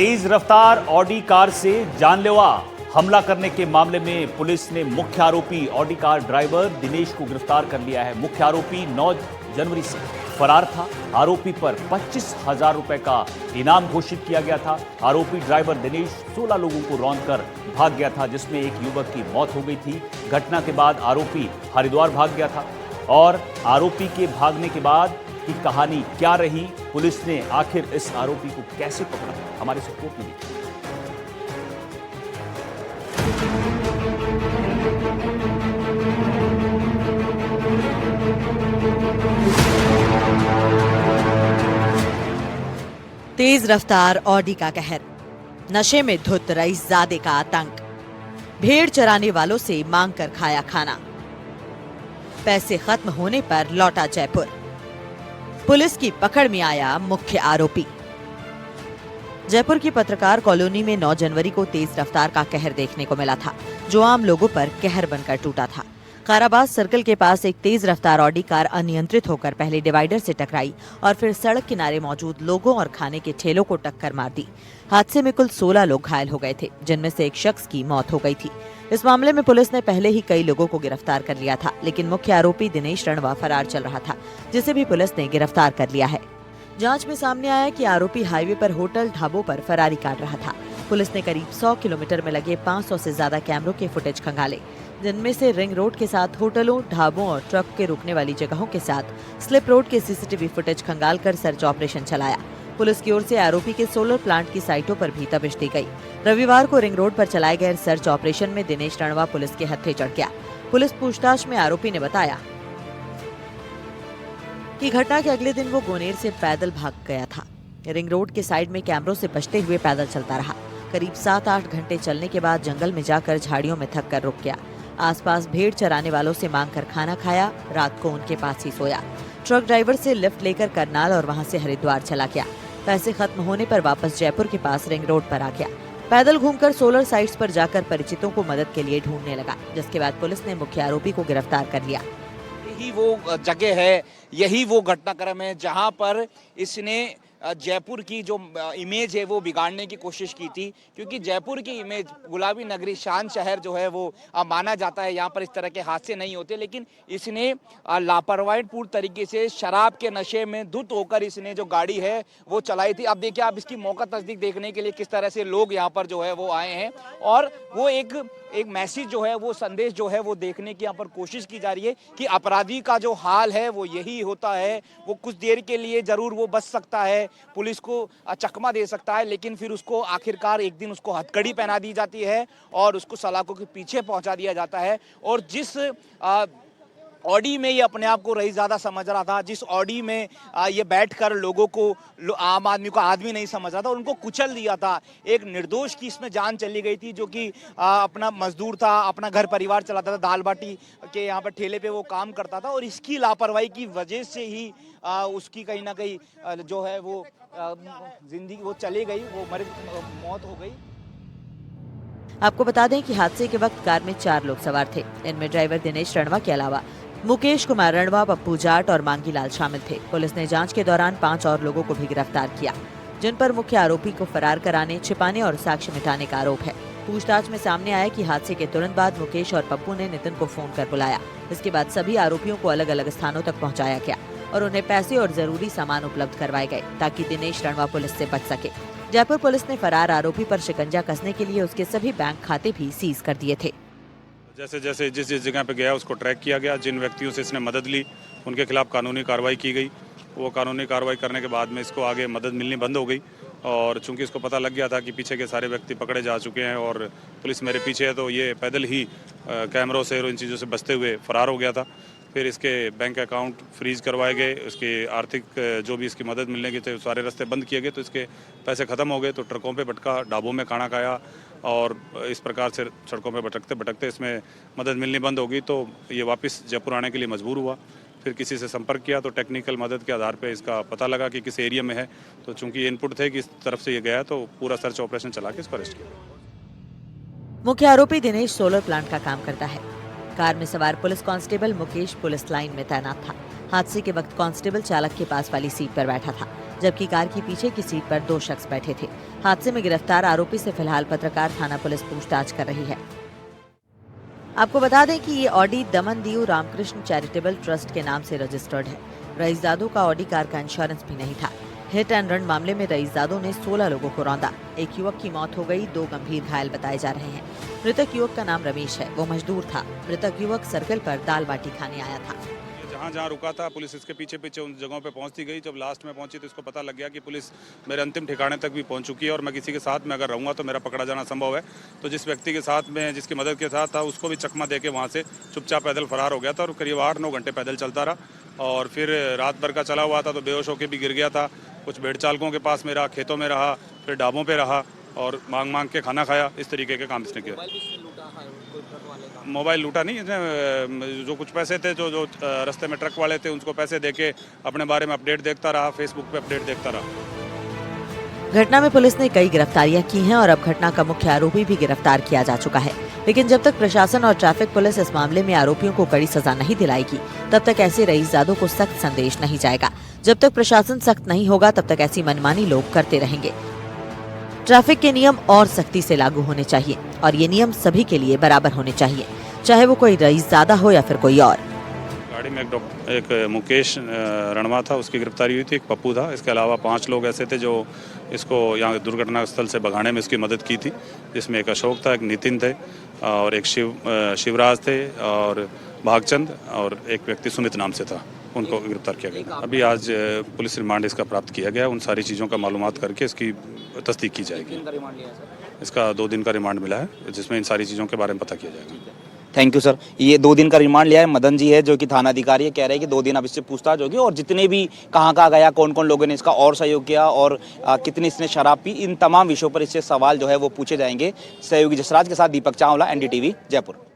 तेज रफ्तार Audi car से जानलेवा हमला करने के मामले में पुलिस ने मुख्य आरोपी ऑडी कार ड्राइवर दिनेश को गिरफ्तार कर लिया है। मुख्य आरोपी 9 जनवरी से फरार था। आरोपी पर 25,000 रुपए का इनाम घोषित किया गया था। आरोपी ड्राइवर दिनेश 16 लोगों को रौंदकर भाग गया था, जिसमें एक युवक की मौत हो गई थी। घटना के बाद आरोपी हरिद्वार भाग गया था और आरोपी के भागने के बाद की कहानी क्या रही, पुलिस ने आखिर इस आरोपी को कैसे पकड़ा, हमारे रिपोर्ट में देखिए। तेज रफ्तार ऑडी का कहर, नशे में धुत रईसजादे का आतंक, भेड़ चराने वालों से मांग कर खाया खाना, पैसे खत्म होने पर लौटा जयपुर, पुलिस की पकड़ में आया मुख्य आरोपी। जयपुर की पत्रकार कॉलोनी में 9 जनवरी को तेज रफ्तार का कहर देखने को मिला था, जो आम लोगों पर कहर बनकर टूटा था। काराबाद सर्कल के पास एक तेज रफ्तार ऑडी कार अनियंत्रित होकर पहले डिवाइडर से टकराई और फिर सड़क किनारे मौजूद लोगों और खाने के ठेलों को टक्कर मार दी। हादसे में कुल 16 लोग घायल हो गए थे, जिनमें से एक शख्स की मौत हो गई थी। इस मामले में पुलिस ने पहले ही कई लोगों को गिरफ्तार कर लिया था, लेकिन मुख्य आरोपी दिनेश रणवा फरार चल रहा था, जिसे भी पुलिस ने गिरफ्तार कर लिया है। जांच में सामने आया कि आरोपी हाईवे पर होटल ढाबों पर फरारी काट रहा था। पुलिस ने करीब 100 किलोमीटर में लगे 500 से ज्यादा कैमरों के फुटेज खंगाले, जिनमें से रिंग रोड के साथ होटलों, ढाबों और ट्रक के रुकने वाली जगहों के साथ स्लिप रोड के सीसीटीवी फुटेज खंगालकर सर्च ऑपरेशन चलाया। पुलिस की ओर से आरोपी के सोलर प्लांट की साइटों पर भी तबिश दी गई। रविवार को रिंग रोड पर चलाए गए सर्च ऑपरेशन में दिनेश रणवा पुलिस के हत्थे चढ़ गया। पुलिस पूछताछ में आरोपी ने बताया कि घटना के अगले दिन वो गोनेर से पैदल भाग गया था। रिंग रोड के साइड में कैमरों से बचते हुए पैदल चलता रहा। करीब 7-8 घंटे चलने के बाद जंगल में जाकर झाड़ियों में थक कर रुक गया। आसपास भेड़ चराने वालों से मांग कर खाना खाया। रात को उनके पास ही सोया। ट्रक ड्राइवर से लिफ्ट लेकर करनाल और वहां से हरिद्वार चला गया। पैसे खत्म होने पर वापस जयपुर के पास रिंग रोड पर आ गया। पैदल घूमकर सोलर साइट्स पर जाकर परिचितों को मदद के लिए ढूंढने लगा, जिसके बाद पुलिस ने मुख्य आरोपी को गिरफ्तार कर लिया। यही वो जगह है, यही वो घटनाक्रम है जहां पर इसने जयपुर की जो इमेज है वो बिगाड़ने की कोशिश की थी, क्योंकि जयपुर की इमेज गुलाबी नगरी शांत शहर जो है वो माना जाता है। यहाँ पर इस तरह के हादसे नहीं होते, लेकिन इसने लापरवाहीपूर्ण तरीके से शराब के नशे में धुत होकर इसने जो गाड़ी है वो चलाई थी। अब देखिए, आप इसकी मौका तस्दीक देखने के लिए किस तरह से लोग यहाँ पर जो है वो आए हैं और वो एक मैसेज जो है, वो संदेश जो है वो देखने की यहाँ पर कोशिश की जा रही है कि अपराधी का जो हाल है वो यही होता है। वो कुछ देर के लिए जरूर वो बच सकता है, पुलिस को चकमा दे सकता है, लेकिन फिर उसको आखिरकार एक दिन उसको हथकड़ी पहना दी जाती है और उसको सलाखों के पीछे पहुंचा दिया जाता है। और जिस ऑडी में ये अपने आप को रईसजादा समझ रहा था, जिस ऑडी में ये बैठकर लोगों को आम आदमी को आदमी नहीं समझ रहा था, उनको कुचल दिया था। एक निर्दोष की इसमें जान चली गई थी, जो कि अपना मजदूर था, अपना घर परिवार चलाता था, दाल बाटी के यहाँ पर ठेले पे वो काम करता था और इसकी लापरवाही की वजह से ही उसकी कहीं ना कहीं जो है वो जिंदगी वो चली गई, वो मौत हो गई। आपको बता दें कि हादसे के वक्त कार में 4 लोग सवार थे। इनमें ड्राइवर दिनेश रणवा के अलावा मुकेश कुमार रणवा, पप्पू जाट और मांगीलाल शामिल थे। पुलिस ने जांच के दौरान 5 और लोगों को भी गिरफ्तार किया, जिन पर मुख्य आरोपी को फरार कराने, छिपाने और साक्ष्य मिटाने का आरोप है। पूछताछ में सामने आया कि हादसे के तुरंत बाद मुकेश और पप्पू ने नितिन को फोन कर बुलाया। इसके बाद सभी आरोपियों को अलग अलग स्थानों तक पहुँचाया गया और उन्हें पैसे और जरूरी सामान उपलब्ध करवाए गए, ताकि दिनेश रणवा पुलिस से बच सके। जयपुर पुलिस ने फरार आरोपी पर शिकंजा कसने के लिए उसके सभी बैंक खाते भी सीज कर दिए थे। जैसे जैसे जिस जगह पे गया उसको ट्रैक किया गया। जिन व्यक्तियों से इसने मदद ली उनके खिलाफ कानूनी कार्रवाई की गई। वो कानूनी कार्रवाई करने के बाद में इसको आगे मदद मिलनी बंद हो गई और चूंकि इसको पता लग गया था कि पीछे के सारे व्यक्ति पकड़े जा चुके हैं और पुलिस मेरे पीछे है, तो ये पैदल ही कैमरों से और इन चीज़ों से बचते हुए फरार हो गया था। फिर इसके बैंक अकाउंट फ्रीज करवाए गए, उसके आर्थिक जो भी इसकी मदद मिलने के थे सारे रास्ते बंद किए गए, तो इसके पैसे ख़त्म हो गए। तो ट्रकों पे भटका, ढाबों में खाना खाया और इस प्रकार से सड़कों पे भटकते भटकते इसमें मदद मिलनी बंद हो गई। तो ये वापस जयपुर आने के लिए मजबूर हुआ। फिर किसी से संपर्क किया तो टेक्निकल मदद के आधार पे इसका पता लगा कि किस एरिया में है। तो चूंकि इनपुट थे कि इस तरफ से ये गया, तो पूरा सर्च ऑपरेशन चला के इसको अरेस्ट किया। मुख्य आरोपी दिनेश सोलर प्लांट का काम करता है। कार में सवार police constable Mukesh police line में तैनात था। हादसे के वक्त कांस्टेबल चालक के पास वाली सीट पर बैठा था, जबकि कार की पीछे की सीट पर 2 शख्स बैठे थे। हादसे में गिरफ्तार आरोपी से फिलहाल पत्रकार थाना पुलिस पूछताछ कर रही है। आपको बता दें कि ये Audi Daman Diu Ramakrishna charitable trust के नाम से रजिस्टर्ड है। रईसजादों का ऑडी कार का इंश्योरेंस भी नहीं था। हिट एंड रन मामले में रईसजादों ने 16 लोगों को रौंदा। एक युवक की मौत हो गई, 2 गंभीर घायल बताए जा रहे हैं। मृतक युवक का नाम रमेश है, वो मजदूर था। मृतक युवक सर्कल पर दाल बाटी खाने आया था। जहाँ जहाँ रुका था पुलिस इसके पीछे पीछे उन जगहों पे पहुंचती गई। जब लास्ट में पहुंची तो इसको पता लग गया कि पुलिस मेरे अंतिम ठिकाने तक भी पहुंच चुकी है और मैं किसी के साथ में अगर रहूँगा तो मेरा पकड़ा जाना संभव है। तो जिस व्यक्ति के साथ में जिसकी मदद के साथ था उसको भी चकमा दे के वहाँ से चुपचाप पैदल फरार हो गया था और करीब 8-9 घंटे पैदल चलता रहा और फिर रात भर का चला हुआ था तो बेहोश होकर भी गिर गया था। कुछ भेड़ चालकों के पास में रहा, खेतों में रहा, फिर ढाबों पर रहा और मांग के खाना खाया। इस तरीके के काम इसने किया। मोबाइल लूटा नहीं इसने, जो कुछ पैसे थे जो रास्ते में ट्रक वाले थे उनको पैसे देके अपने बारे में अपडेट देखता रहा, फेसबुक पे अपडेट देखता रहा। घटना में पुलिस ने कई गिरफ्तारियां की हैं और अब घटना का मुख्य आरोपी भी गिरफ्तार किया जा चुका है। लेकिन जब तक प्रशासन और ट्रैफिक पुलिस इस मामले में आरोपियों को कड़ी सजा नहीं दिलाएगी तब तक ऐसे रईसजादों को सख्त संदेश नहीं जाएगा। जब तक प्रशासन सख्त नहीं होगा तब तक ऐसी मनमानी लोग करते रहेंगे। ट्रैफिक के नियम और सख्ती से लागू होने चाहिए और ये नियम सभी के लिए बराबर होने चाहिए, चाहे वो कोई रईसजादा हो या फिर कोई और। गाड़ी में एक मुकेश रणवा था, उसकी गिरफ्तारी हुई थी। एक पप्पू था। इसके अलावा 5 लोग ऐसे थे जो इसको यहाँ दुर्घटना स्थल से भगाने में इसकी मदद की थी, जिसमें एक अशोक था, एक नितिन थे और एक शिवराज थे और भागचंद और एक व्यक्ति सुमित नाम से था। उनको गिरफ्तार किया गया। अभी आज पुलिस रिमांड इसका प्राप्त किया गया। उन सारी चीज़ों का मालूमात करके इसकी तस्दीक की जाएगी। इसका 2 दिन का रिमांड मिला है जिसमें इन सारी चीज़ों के बारे में पता किया जाएगा। Thank you sir. ये 2 दिन का रिमांड लिया है। मदन जी है जो कि थाना अधिकारी है, कह रहे हैं कि 2 दिन अब इससे पूछताछ होगी और जितने भी कहाँ गया, कौन कौन लोगों ने इसका और सहयोग किया और कितनी इसने शराब पी, इन तमाम विषयों पर इससे सवाल जो है वो पूछे जाएंगे। सहयोगी जसराज के साथ दीपक चावला, NDTV जयपुर।